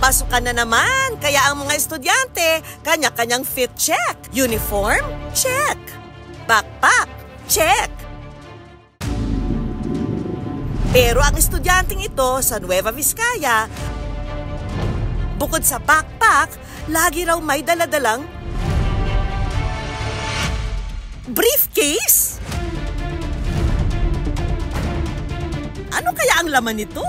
Pasukan na naman, kaya ang mga estudyante, kanya-kanyang fit check. Uniform? Check. Backpack? Check. Pero ang estudyanteng ito sa Nueva Vizcaya, bukod sa backpack, lagi raw may daladalang briefcase? Ano kaya ang laman nito?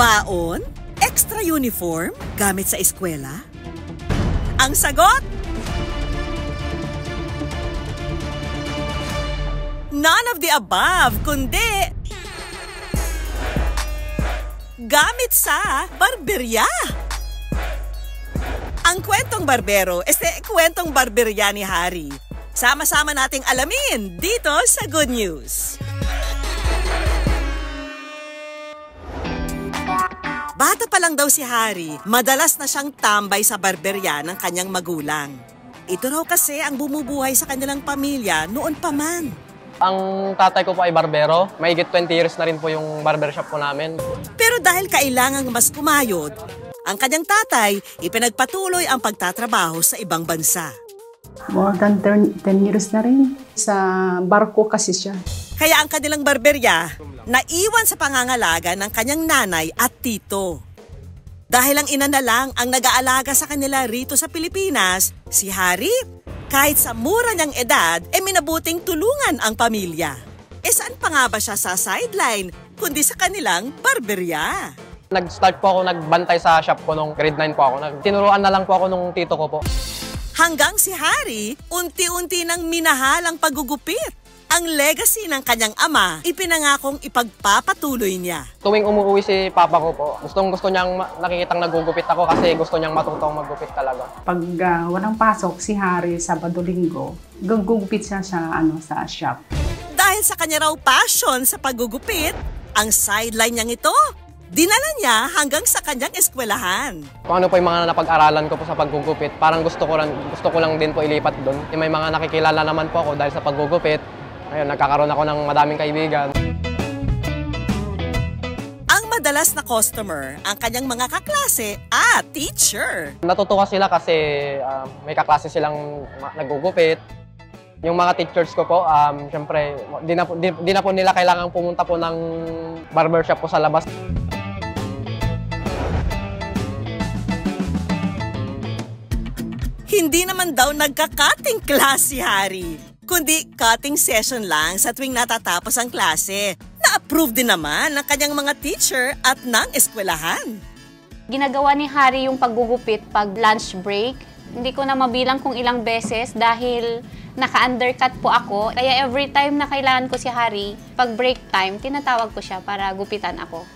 Baon? Extra uniform? Gamit sa eskwela? Ang sagot? None of the above, kundi gamit sa barberya. Ang kwentong barbero, kwentong barberya ni Harry. Sama-sama nating alamin dito sa Good News. Bata pa lang daw si Harry, madalas na siyang tambay sa barberya ng kanyang magulang. Ito raw kasi ang bumubuhay sa kanilang pamilya noon pa man. Ang tatay ko po ay barbero. Mahigit 20 years na rin po yung barbershop po namin. Pero dahil kailangang mas kumayod, ang kanyang tatay ipinagpatuloy ang pagtatrabaho sa ibang bansa. More than 10 years na rin. Sa barko kasi siya. Kaya ang kanilang barberya, naiwan sa pangangalaga ng kanyang nanay at tito. Dahil ang ina na lang ang nag-aalaga sa kanila rito sa Pilipinas, si Harry, kahit sa mura niyang edad, minabuting tulungan ang pamilya. Saan pa nga ba siya sa sideline, kundi sa kanilang barberya? Nag-start po ako nagbantay sa shop ko nung grade 9 po ako. Tinuruan na lang po ako nung tito ko po. Hanggang si Harry, unti-unti nang minahal ang paggugupit. Ang legacy ng kanyang ama, ipinangakong ipagpapatuloy niya. Tuwing umuwi si papa ko po, gustong-gusto niyang nakikitang nagugupit ako kasi gusto niyang matutong maggupit talaga. Pag walang pasok si Harry, Sabado-Linggo, gugupit siya sa shop. Dahil sa kanya raw passion sa paggugupit, ang sideline niyang ito, dinala niya hanggang sa kanyang eskwelahan. Kung ano po yung mga napag-aralan ko po sa paggugupit, parang gusto ko lang din po ilipat doon. May mga nakikilala naman po ako dahil sa paggugupit. Ayun, nagkakaroon ako ng madaming kaibigan. Ang madalas na customer, ang kanyang mga kaklase at teacher. Natutuwa sila kasi may kaklase silang nagugupit. Yung mga teachers ko po, syempre, di na po nila kailangang pumunta po ng barbershop po sa labas. Hindi naman daw nagka-cutting class si Harry, kundi cutting session lang sa tuwing natatapos ang klase. Na-approve din naman ng kanyang mga teacher at ng eskwelahan. Ginagawa ni Harry yung paggugupit pag lunch break. Hindi ko na mabilang kung ilang beses dahil naka-undercut po ako. Kaya every time na kailangan ko si Harry, pag break time, tinatawag ko siya para gupitan ako.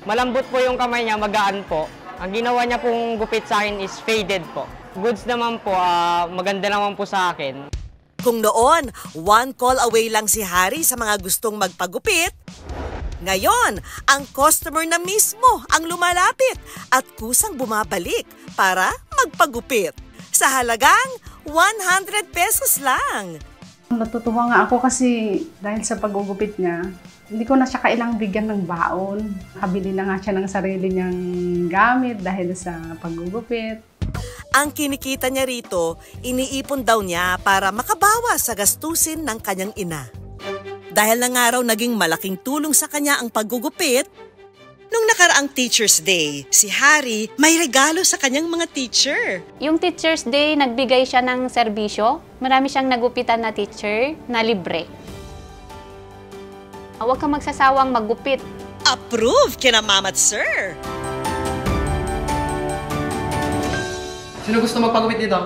Malambot po yung kamay niya, magaan po. Ang ginawa niya pong gupit sa akin is faded po. Goods naman po, maganda naman po sa akin. Kung noon, one call away lang si Harry sa mga gustong magpagupit, ngayon, ang customer na mismo ang lumalapit at kusang bumabalik para magpagupit sa halagang 100 pesos lang. Natutuwa nga ako kasi dahil sa paggugupit niya, hindi ko na siya kailangang bigyan ng baon. Habili na nga siya ng sarili niyang gamit dahil sa paggugupit. Ang kinikita niya rito, iniipon daw niya para makabawas sa gastusin ng kanyang ina. Dahil na nga raw naging malaking tulong sa kanya ang paggugupit, nung nakaraang Teacher's Day, si Harry may regalo sa kanyang mga teacher. Yung Teacher's Day, nagbigay siya ng serbisyo. Marami siyang nagupitan na teacher na libre. Huwag kang magsasawang maggupit. Approved kina ma'am at sir! Sino gusto magpagupit dito?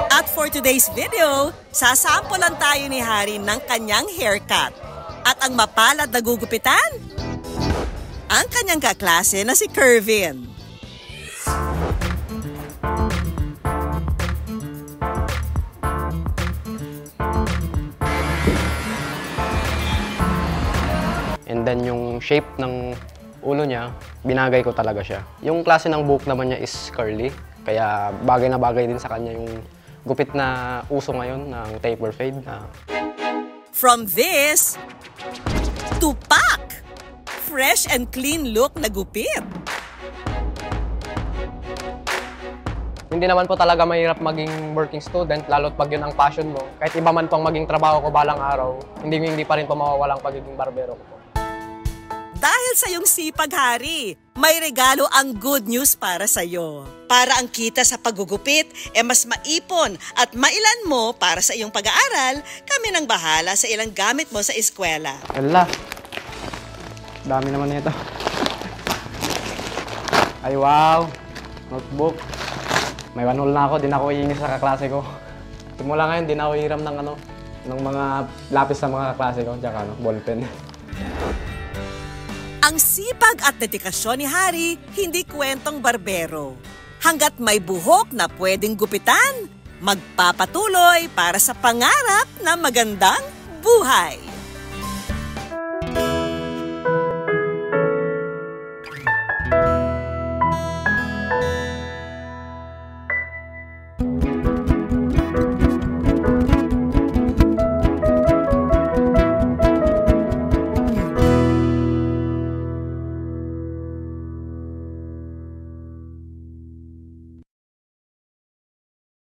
At for today's video, sasampulan tayo ni Harry ng kanyang haircut. At ang mapalad na gugupitan, ang kanyang kaklase na si Kervin. And then yung shape ng ulo niya, binagay ko talaga siya. Yung klase ng buhok naman niya is curly, kaya bagay na bagay din sa kanya yung gupit na uso ngayon ng taper fade. From this to pack! fresh and clean look na gupit. Hindi naman po talaga mahirap maging working student, lalo't pag yun ang passion mo. Kahit iba man pong maging trabaho ko balang araw, hindi pa rin po mawawala ang pagiging barbero ko po. Dahil sa iyong sipag, Hari, may regalo ang good news para sa iyo. Para ang kita sa paggugupit mas maipon at mailan mo para sa iyong pag-aaral, kami nang bahala sa ilang gamit mo sa eskwela. Wala. Dami naman nito. Ay wow, notebook. May one-all na ako, di na ako iingis sa kaklase ko. Simula ngayon, di na ako hiram ng mga lapis sa mga kaklase ko, tsaka ballpen. Ang sipag at dedikasyon ni Hari, hindi kwentong barbero. Hanggat may buhok na pwedeng gupitan, magpapatuloy para sa pangarap na magandang buhay.